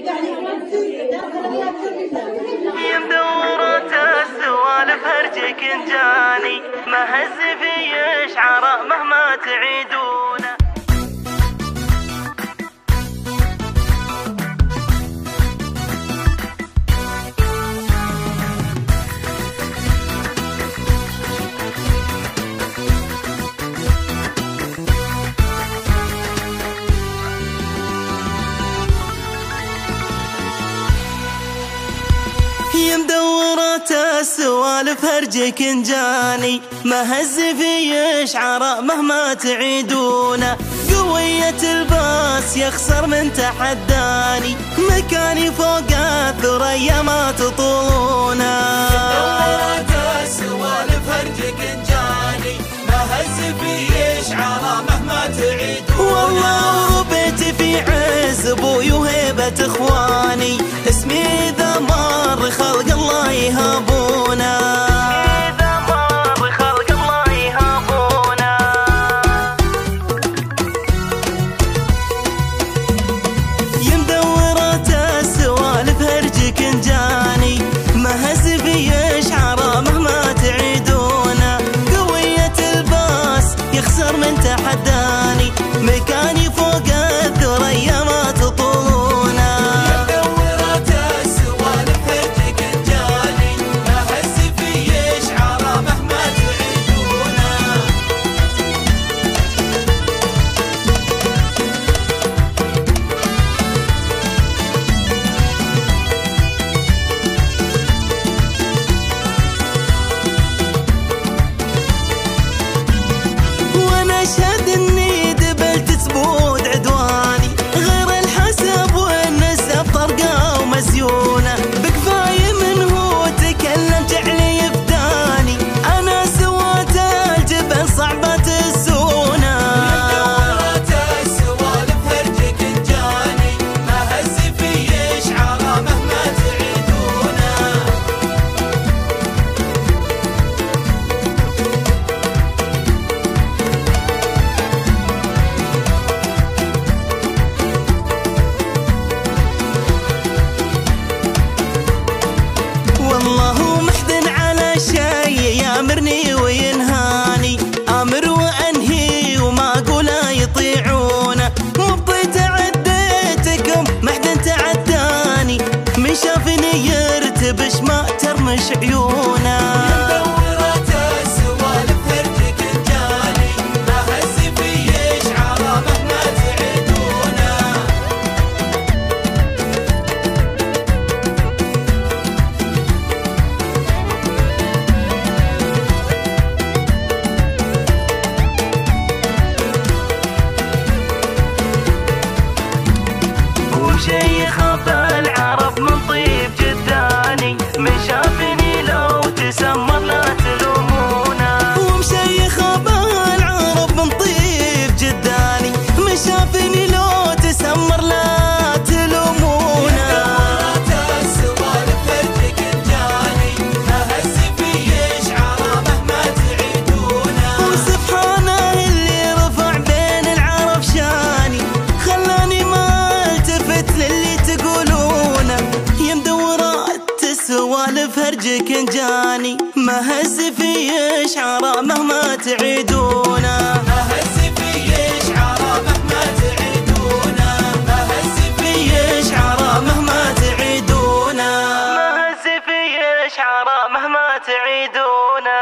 يا مدورة السوالف هرجك انجاني، ما هز في اشعار مهما تعيدونه. يا مدورة السوالف هرجك انجاني، ما هز في اشعار مهما تعيدونه. قوية الباس يخسر من تحداني، مكاني فوق الثريا ما تطولونه. مدورة السوالف هرجك انجاني، ما هز في اشعار مهما تعيدونه. والله ربيت في عز ابوي وهيبة اخواني، اسمي ذا مر خلق الله يهابونا. إذا مر خلق الله يهابونا. يا مدورة السوالف هرجك انجاني، ما هز في اشعار مهما تعيدونه. قوية الباس يخسر من تحداني، مكاني فوق الثريا ما تطولونه. أشهد إني دبلت سبود عدواني، غير الحسب والنسب طرقة ومسيونة. بكفاية من هو تكلم جعلي يفداني، أنا سوات الجبل صعبة السونة. مدورة السوالف هرجك انجاني، ما هز في اشعار مهما تعيدونه. والله محزن على شيء يامرني وينهاني، امر وانهي وما اقول يطيعونه. مبطي تعديتكم محزن تعداني، من شافني يرتبش ما ترمش عيونه. مدورة السوالف هرجك انجاني، ما هز في اشعار مهما تعيدونه. وشيخ العرب من طيب جداني، من شافني لو تسمر لا تلومونه. ومشيخ العرب من طيب جداني، من شافني لو تسمر لا تلومونه. مدورة السوالف هرجك انجاني، ما هز في اشعار مهما تعيدونه. وسبحانه اللي رفع بين العرب شاني، خلاني ما التفت للي تقولونه. يا مدورة السوالف هرجك انجاني، ما هز في اشعار مهما تعيدونه. ما هز في اشعار مهما تعيدونه. ما هز في اشعار مهما تعيدونه. ما هز في اشعار مهما تعيدونه.